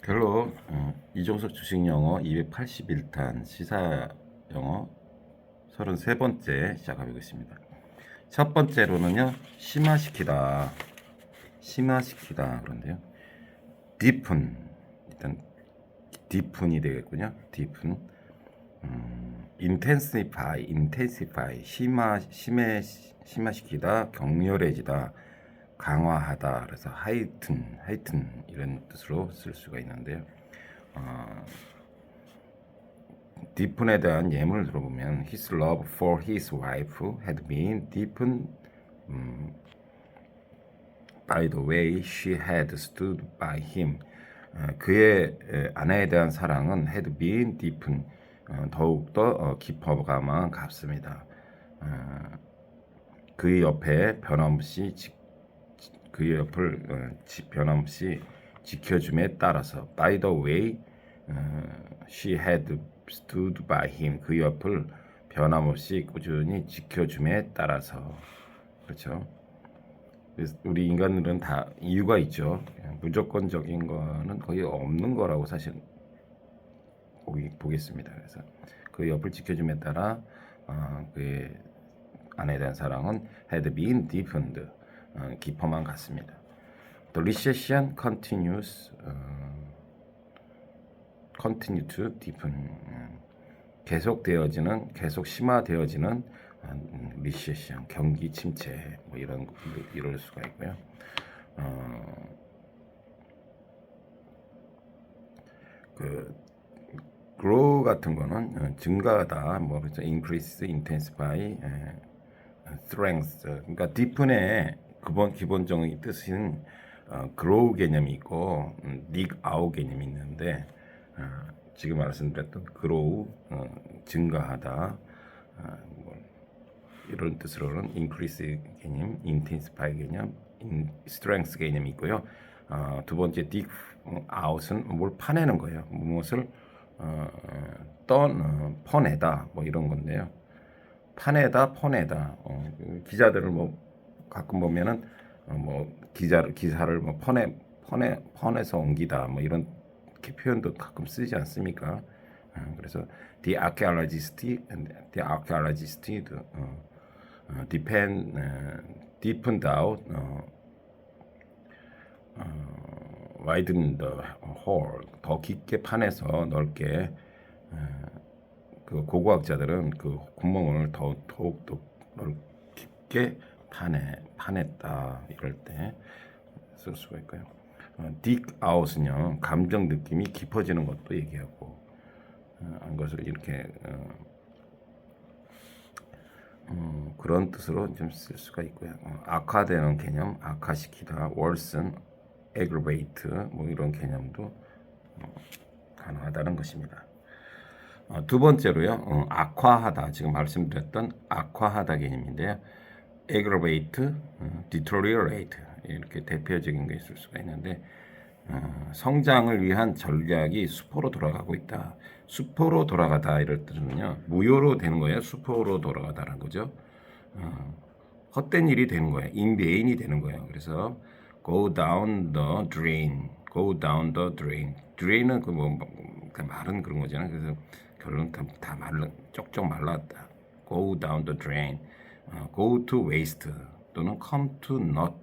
결론 이종석 주식영어 281탄 시사영어 33번째 시작하겠습니다. 첫 번째로는요, 심화시키다 그런데요, deepen, 일단 deepen이 되겠군요. deepen, intensify, 심화시키다, 격렬해지다, 강화하다. 그래서 heighten 이런 뜻으로 쓸 수가 있는데요. deepen에 대한 예문을 들어보면 his love for his wife had been deepened by the way she had stood by him. 그의 아내에 대한 사랑은 had been deepened, 더욱더 깊어가만 갔습니다. 그의 옆에 그의 옆을 변함없이 지켜줌에 따라서 by the way she had stood by him, 그 옆을 변함없이 꾸준히 지켜줌에 따라서. 그렇죠. 우리 인간들은 다 이유가 있죠. 무조건적인 거는 거의 없는 거라고 사실 보겠습니다. 그래서 그 옆을 지켜줌에 따라 그의 아내에 대한 사랑은 had been deepened, 깊어만 갔습니다. The recession continue to deepen, 계속 심화되어지는 recession, 경기 침체, 뭐 이럴 수가 있고요. 그 grow 같은 거는 증가하다, 뭐 그래서 increase, intensify, strength. 그러니까 deepen의 기본적인 뜻은 grow 개념이 있고 dig out 개념이 있는데, 지금 말씀드렸던 grow, 증가하다, 뭐 이런 뜻으로는 increase 개념, intensify 개념, strength 개념이 있고요. 두 번째 dig out은 뭘 파내는 거예요. 무엇을 퍼내다, 뭐 이런 건데요. 파내다, 퍼내다. 기자들을 뭐 가끔 보면은 뭐 기사를 뭐 퍼내서 옮기다, 뭐 이런 표현도 가끔 쓰지 않습니까? 그래서 the archaeologist deepened out, widen the hole, 더 깊게 파내서 넓게. 그 고고학자들은 그 구멍을 더욱더 깊게 파냈다, 이럴 때 쓸 수가 있고요. dig out은요, 감정 느낌이 깊어지는 것도 얘기하고, 것을 이렇게 그런 뜻으로 좀 쓸 수가 있고요. 악화되는 개념, 악화시키다, worsen, aggravate, 뭐 이런 개념도 가능하다는 것입니다. 두 번째로요, 악화하다, 지금 말씀드렸던 악화하다 개념인데요. aggravate, deteriorate, 이렇게 대표적인 게 있을 수가 있는데, 성장을 위한 전략이 수포로 돌아가고 있다. 수포로 돌아가다 이럴 때는요, 무효로 되는 거예요. 수포로 돌아가다라는 거죠. 헛된 일이 되는 거예요. in vain이 되는 거예요. 그래서 go down the drain, drain은 마른 그런 거잖아요. 그래서 결론 다 쪽쪽 말랐다. go down the drain, go to waste 또는 come to naught.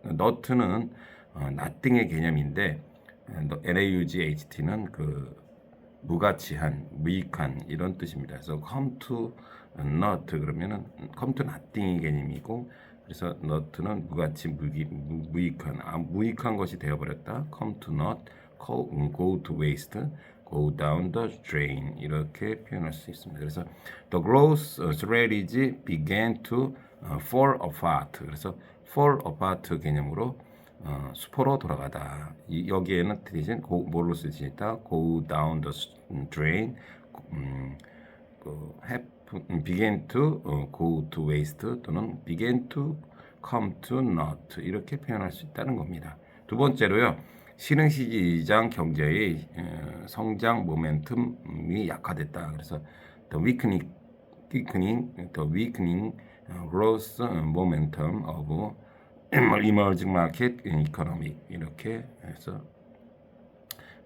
not는 nothing의 개념인데, naught는 그 무가치한, 무익한 이런 뜻입니다. 그래서 come to not 그러면은 come to nothing의 개념이고, 그래서 not는 무가치, 무익한 것이 되어버렸다. come to not, go to waste, go down the drain, 이렇게 표현할 수 있습니다. 그래서 the growth strategy began to fall apart. 그래서 fall apart 개념으로 수포로 돌아가다. 여기에는 대신 뭘로 쓰지다? go down the drain, began to go to waste 또는 began to come to naught, 이렇게 표현할 수 있다는 겁니다. 두 번째로요, 신흥시장 경제의 성장 모멘텀이 약화됐다. 그래서 the weakening growth momentum of emerging market economy, 이렇게 해서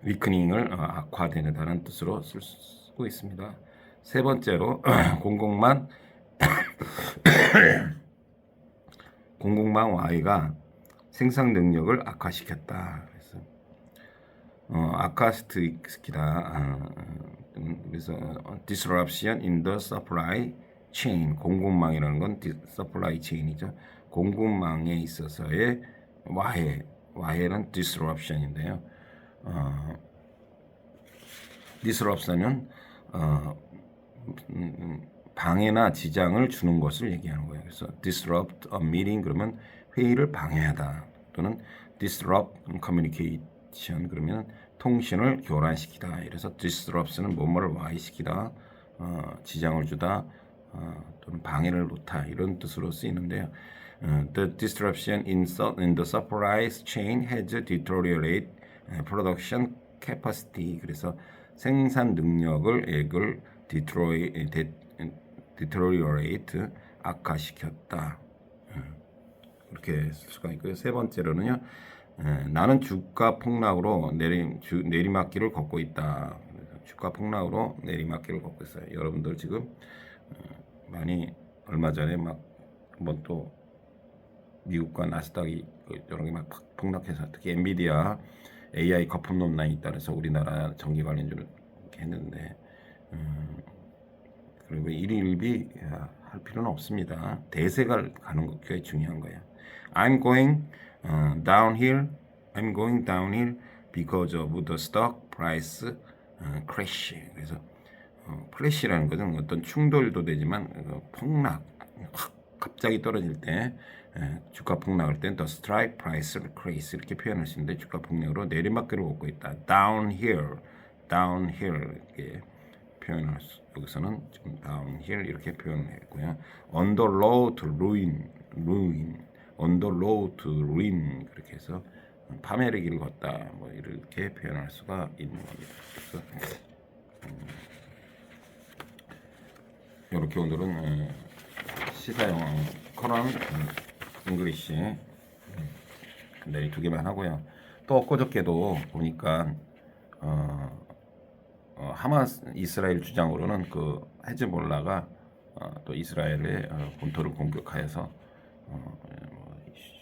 위크닝을 악화되다는 뜻으로 쓰고 있습니다. 세 번째로 공공망 Y가 생산 능력을 악화시켰다. 그래서 악화시키다. 그래서 disruption in the supply chain. 공급망이라는 건 supply chain이죠. 공급망에 있어서의 와해는 disruption인데요. disruption은 방해나 지장을 주는 것을 얘기하는 거예요. 그래서 disrupt a meeting 그러면 회의를 방해하다, 또는 disrupt communication 그러면 통신을 교란시키다. 이래서 disruption은 뭐뭐를 와해시키다, 지장을 주다, 또는 방해를 놓다, 이런 뜻으로 쓰이는데요. The disruption in the supply chain has deteriorated production capacity. 그래서 생산 능력을 deteriorate 악화시켰다. 이렇게 쓸 수가 있고요. 세 번째로는요, 나는 주가 폭락으로 내리막길을 걷고 있다. 주가 폭락으로 내리막길을 걷고 있어요. 여러분들 지금 많이 얼마 전에 막 한번 또 미국과 나스닥이 이런 게 막 폭락해서, 특히 엔비디아 AI 거품 논란이 있다 그래서 우리나라 전기 관련주를 했는데, 그리고 일일비 할 필요는 없습니다. 대세가 가는 거 굉장히 중요한 거예요. I'm going downhill. I'm going downhill because of the stock price crash. 그래서 크래시라는 것은 어떤 충돌도 되지만 폭락, 확 갑자기 떨어질 때 주가 폭락할 때 the strike price crash 이렇게 표현할 수 있는데, 주가 폭락으로 내리막길을 걷고 있다. downhill 이렇게 표현할 수, 여기서는 지금 downhill 이렇게 표현했고요. on the road to ruin, on the road to ruin 그렇게 해서 파멸의 길을 걷다, 뭐 이렇게 표현할 수가 있는 겁니다. 그래서 이렇게 오늘은 시사용 커런 잉글리시 네, 두 개만 하고요. 또 엊그저께도 보니까 하마스 이스라엘 주장으로는 그 헤즈볼라가 또 이스라엘의 본토를 공격하여서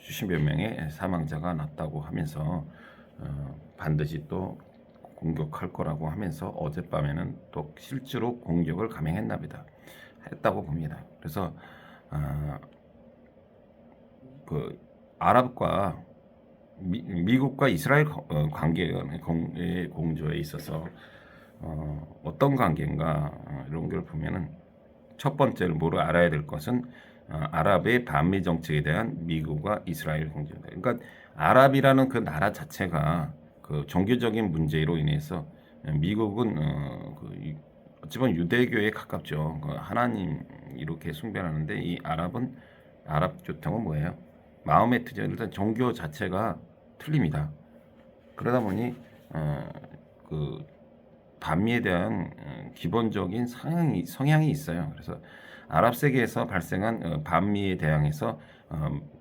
수십여 명의 사망자가 났다고 하면서 반드시 또 공격할 거라고 하면서 어젯밤에는 또 실제로 공격을 했다고 봅니다. 그래서 그 아랍과 미국과 이스라엘 관계의 공조에 있어서 어떤 관계인가 이런 걸 보면은, 첫 번째로 뭐를 알아야 될 것은 아랍의 반미 정책에 대한 미국과 이스라엘 공조다. 그러니까 아랍이라는 그 나라 자체가 그 종교적인 문제로 인해서 미국은 어찌 보면 유대교에 가깝죠. 그 하나님 이렇게 숭배하는데, 이 아랍 교통은 뭐예요? 마음의 틀이 일단 종교 자체가 틀립니다. 그러다 보니 그 반미에 대한 기본적인 성향이 있어요. 그래서 아랍 세계에서 발생한 반미에 대항해서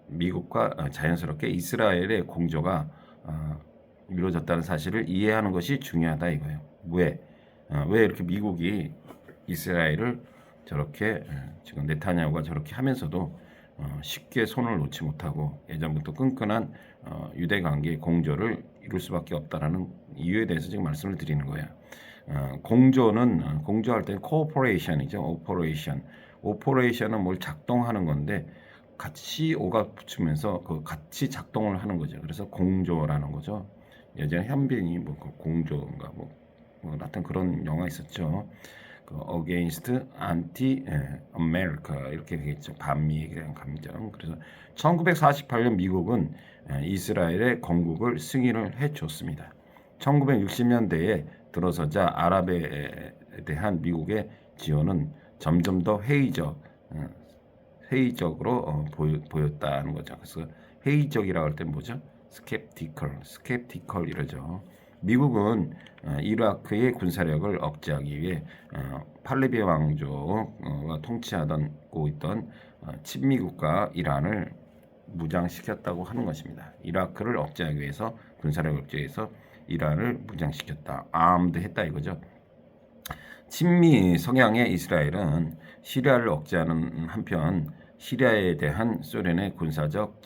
미국과 자연스럽게 이스라엘의 공조가 이루어졌다는 사실을 이해하는 것이 중요하다 이거예요. 왜 이렇게 미국이 이스라엘을 저렇게 지금 네타냐후가 저렇게 하면서도 쉽게 손을 놓지 못하고 예전부터 끈끈한 유대 관계 공조를 이룰 수밖에 없다라는 이유에 대해서 지금 말씀을 드리는 거예요. 공조할 때는 코오퍼레이션이죠. 오퍼레이션은 뭘 작동하는 건데, 같이 오가 붙으면서 그 같이 작동을 하는 거죠. 그래서 공조라는 거죠. 예전에 현빈이 뭐 공조인가 뭐 하여튼 그런 영화 있었죠. 그 Against Anti-America 이렇게 되겠죠. 반미에 대한 감정. 그래서 1948년 미국은 이스라엘의 건국을 승인을 해줬습니다. 1960년대에 들어서자 아랍에 대한 미국의 지원은 점점 더 회의적으로 보였다는 거죠. 그래서 회의적이라고 할 때 뭐죠? 스캡티컬 이러죠. 미국은 이라크의 군사력을 억제하기 위해 팔레비 왕조가 통치하고 있던 친미국가 이란을 무장시켰다고 하는 것입니다. 이라크를 억제하기 위해서 군사력을 억제해서 이란을 무장시켰다. armed 했다 이거죠. 친미 성향의 이스라엘은 시리아를 억제하는 한편 시리아에 대한 소련의 군사적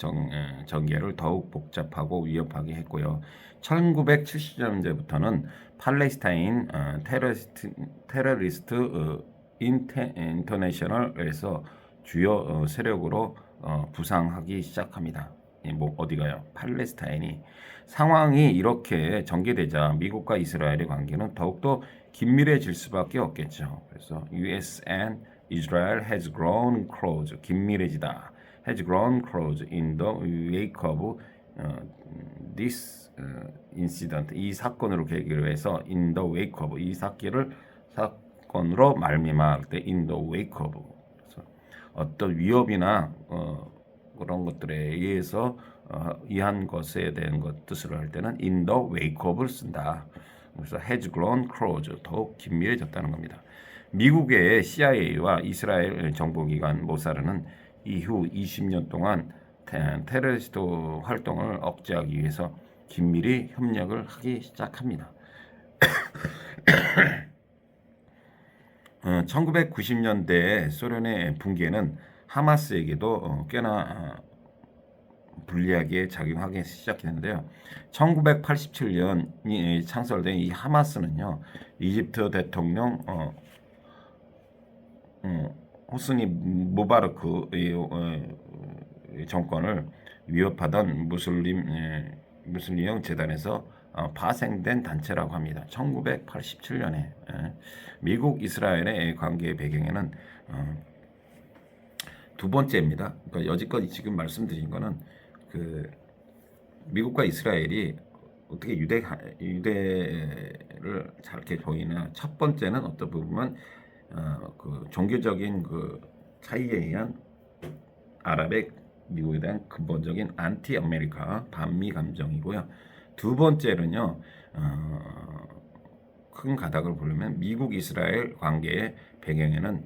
전개를 더욱 복잡하고 위협하게 했고요. 1970년대부터는 팔레스타인 테러리스트 인터내셔널에서 주요 세력으로 부상하기 시작합니다. 뭐 어디가요? 팔레스타인이 상황이 이렇게 전개되자 미국과 이스라엘의 관계는 더욱더 긴밀해질 수밖에 없겠죠. 그래서 U.S. and Israel has grown close, 긴밀해지다. has grown close in the wake of this incident. 이 사건으로 계기로 해서 in the wake of 이 사건으로 말미암을 때 in the wake of 그래서 어떤 위협이나 그런 것들에 의해서 이한 것에 대한 것 뜻을 할 때는 in the wake of를 쓴다. 그래서 has grown close, 더욱 긴밀해졌다는 겁니다. 미국의 CIA와 이스라엘 정보기관 모사르는 이후 20년 동안 테러리스트 활동을 억제하기 위해서 긴밀히 협력을 하기 시작합니다. 1990년대 소련의 붕괴는 하마스에게도 꽤나 불리하게 작용하기 시작했는데요. 1987년 창설된 이 하마스는요, 이집트 대통령 호스니 무바르크의 정권을 위협하던 무슬림형 재단에서 파생된 단체라고 합니다. 1987년에 미국 이스라엘의 관계의 배경에는 두 번째입니다. 그러니까 여지껏 지금 말씀드린 거는 그 미국과 이스라엘이 어떻게 유대를 잘 이렇게 보이나 첫 번째는 어떤 부분은 그 종교적인 그 차이에 의한 아랍의 미국에 대한 근본적인 안티 아메리카 반미 감정이고요. 두 번째는요, 큰 가닥을 보려면 미국 이스라엘 관계의 배경에는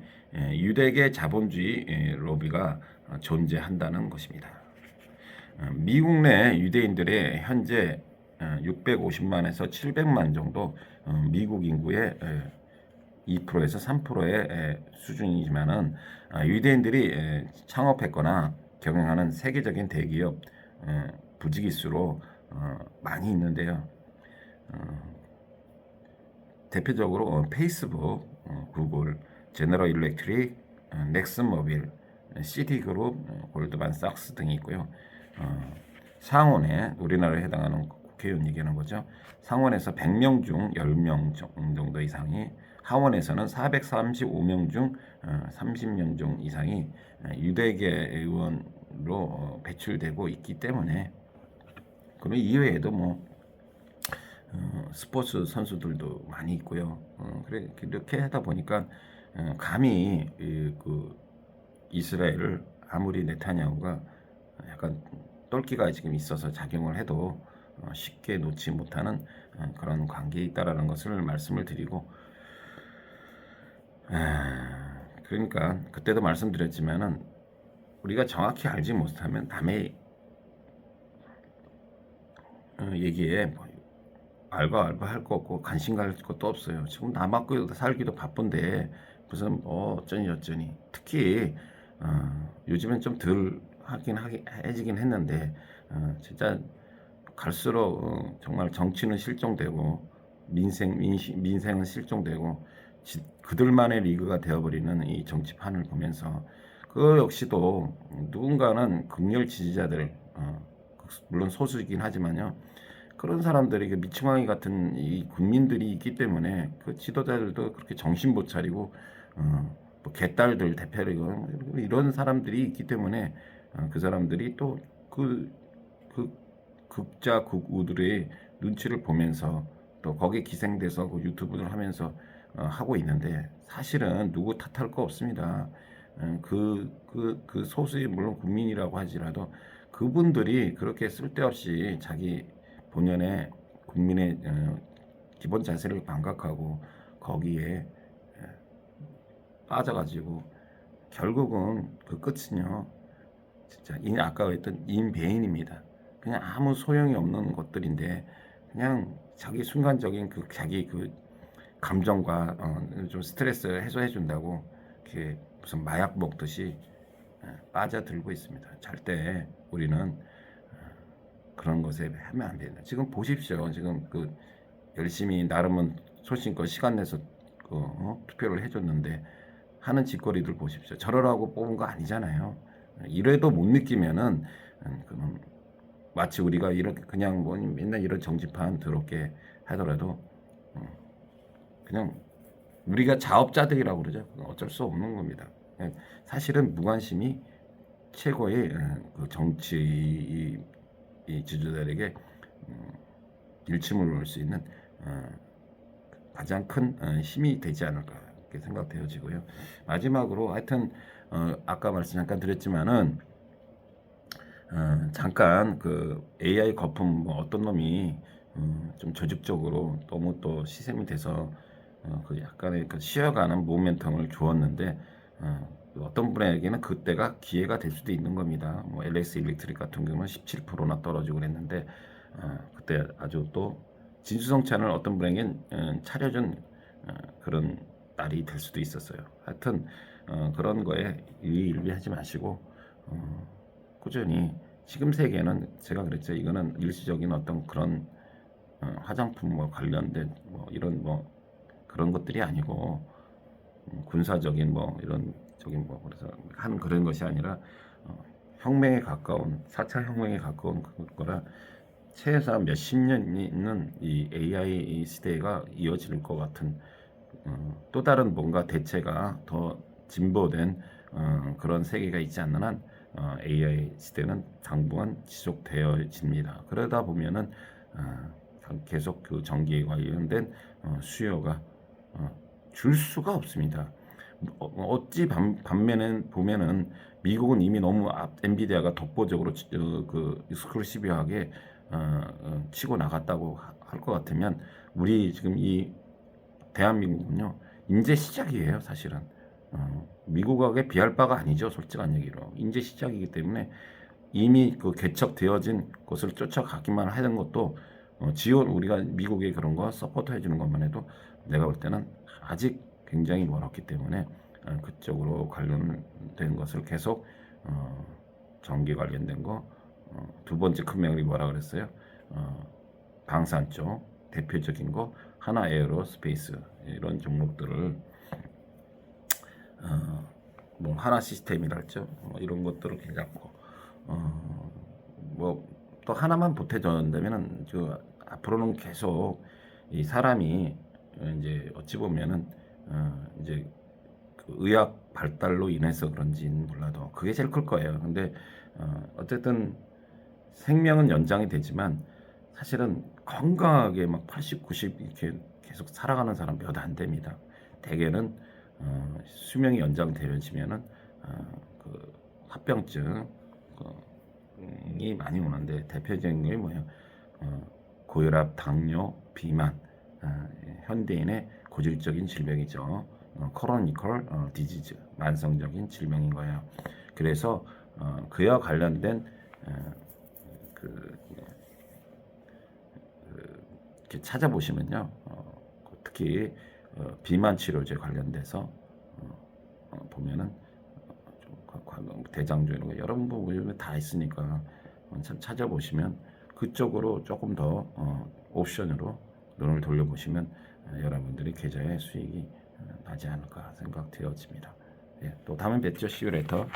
유대계 자본주의 로비가 존재한다는 것입니다. 미국 내 유대인들의 현재 650만에서 700만 정도 미국 인구의 2%에서 3%의 수준이지만은 유대인들이 창업했거나 경영하는 세계적인 대기업 부지기수로 많이 있는데요. 대표적으로 페이스북, 구글, 제너럴 일렉트릭, 넥슨모빌, 시티그룹, 골드만삭스 등이 있고요. 상원에 우리나라에 해당하는 국회의원 얘기하는 거죠. 상원에서 100명 중 10명 정도 이상이, 하원에서는 435명 중 30명 중 이상이 유대계 의원으로 배출되고 있기 때문에, 그럼 이외에도 뭐 스포츠 선수들도 많이 있고요. 그래 이렇게 하다 보니까 감히 그 이스라엘을 아무리 네타냐후가 약간 똘끼가 지금 있어서 작용을 해도 쉽게 놓지 못하는 그런 관계에 있다라는 것을 말씀을 드리고, 그러니까 그때도 말씀드렸지만은 우리가 정확히 알지 못하면 남의 얘기에 알바 할 거 없고 관심 갈 것도 없어요. 지금 나 맞고 살기도 바쁜데 무슨 어쩌니 특히 요즘엔 좀 덜 해지긴 했는데 진짜 갈수록 정말 정치는 실종되고 민생은 실종되고 그들만의 리그가 되어버리는 이 정치판을 보면서 그 역시도 누군가는 극렬 지지자들, 물론 소수이긴 하지만요, 그런 사람들이 미충망이 같은 이 국민들이 있기 때문에 그 지도자들도 그렇게 정신 못 차리고 뭐 개딸들 대표리고 이런 사람들이 있기 때문에 그 사람들이 또 그 극자 극우들의 눈치를 보면서 또 거기에 기생돼서 그 유튜브를 하면서 하고 있는데, 사실은 누구 탓할 거 없습니다. 그 소수의 물론 국민이라고 하지라도 그분들이 그렇게 쓸데없이 자기 본연의 국민의 기본 자세를 반각하고 거기에 빠져가지고 결국은 그 끝은요, 진짜 아까 했던 인배인입니다. 그냥 아무 소용이 없는 것들인데 그냥 자기 순간적인 그 자기 그 감정과 좀 스트레스 해소해 준다고 이렇게 무슨 마약 먹듯이 빠져들고 있습니다. 절대 우리는 그런 것에 하면 안 된다. 지금 보십시오. 지금 그 열심히 나름은 소신껏 시간 내서 투표를 해줬는데 하는 짓거리들 보십시오. 저러라고 뽑은 거 아니잖아요. 이래도 못 느끼면은 그럼 마치 우리가 이렇게 그냥 뭐 맨날 이런 정치판 더럽게 하더라도 그냥 우리가 자업자득이라고 그러죠. 어쩔 수 없는 겁니다. 사실은 무관심이 최고의 그 정치 이 지도자에게 일침을 놓을 수 있는 가장 큰 힘이 되지 않을까 이렇게 생각되어지고요. 마지막으로 하여튼 아까 말씀 잠깐 드렸지만은 잠깐 그 AI 거품 뭐 어떤 놈이 좀 조직적으로 너무 또 시샘이 돼서 그 약간의 그 쉬어가는 모멘텀을 주었는데 어떤 분에게는 그때가 기회가 될 수도 있는 겁니다. 뭐 LS 일렉트릭 같은 경우는 17%나 떨어지고 그랬는데 그때 아주 또 진수성찬을 어떤 분에게는 차려준 그런 날이 될 수도 있었어요. 하여튼 그런 거에 일희일비하지 마시고 꾸준히 지금 세계는 제가 그랬죠. 이거는 일시적인 어떤 그런 화장품과 관련된 뭐 이런 뭐 그런 것들이 아니고 군사적인 뭐 이런 적인 뭐 그래서 한 그런 것이 아니라 혁명에 가까운 4차 혁명에 가까운 거라 최소 몇십 년이 있는 이 AI 시대가 이어질 것 같은 또 다른 뭔가 대체가 더 진보된 그런 세계가 있지 않는 한 AI 시대는 당분간 지속되어집니다. 그러다 보면은 계속 그 전기에 관련된 수요가 줄 수가 없습니다. 어찌 반면에 보면은 미국은 이미 너무 엔비디아가 독보적으로 그 익스클루시브하게 치고 나갔다고 할 것 같으면 우리 지금 이 대한민국은요 이제 시작이에요. 사실은 미국하게 비할 바가 아니죠. 솔직한 얘기로 이제 시작이기 때문에 이미 그 개척되어진 것을 쫓아가기만 하는 것도 지원 우리가 미국의 그런 거 서포트 해주는 것만 해도 내가 볼 때는 아직 굉장히 멀었기 때문에 그쪽으로 관련된 것을 계속 전기 관련된 거 두 번째 큰 매물이 뭐라 그랬어요? 방산 쪽 대표적인 거 하나 에어로스페이스 이런 종목들을 뭐 하나 시스템이랄죠. 뭐 이런 것들을 괜찮고 뭐 또 하나만 보태준다면은 앞으로는 계속 이 사람이 이제 어찌 보면은 이제 그 의학 발달로 인해서 그런지는 몰라도 그게 제일 클 거예요. 근데 어쨌든 생명은 연장이 되지만 사실은 건강하게 막 80, 90 이렇게 계속 살아가는 사람 몇 안 됩니다. 대개는 수명이 연장되어지면은 그 합병증 이 많이 오는데 대표적인 게 뭐예요? 고혈압, 당뇨, 비만, 현대인의 고질적인 질병이죠. 코로니컬 디지즈, 만성적인 질병인 거예요. 그래서 그와 관련된 이렇게 찾아보시면요, 특히 비만 치료제 관련돼서 보면은 대장주 이런 거 여러분 보면 다 있으니까 참 찾아보시면 그쪽으로 조금 더 옵션으로 눈을 돌려보시면 여러분들이 계좌에 수익이 나지 않을까 생각되어집니다. 예, 또 다음에 뵙죠. See you later.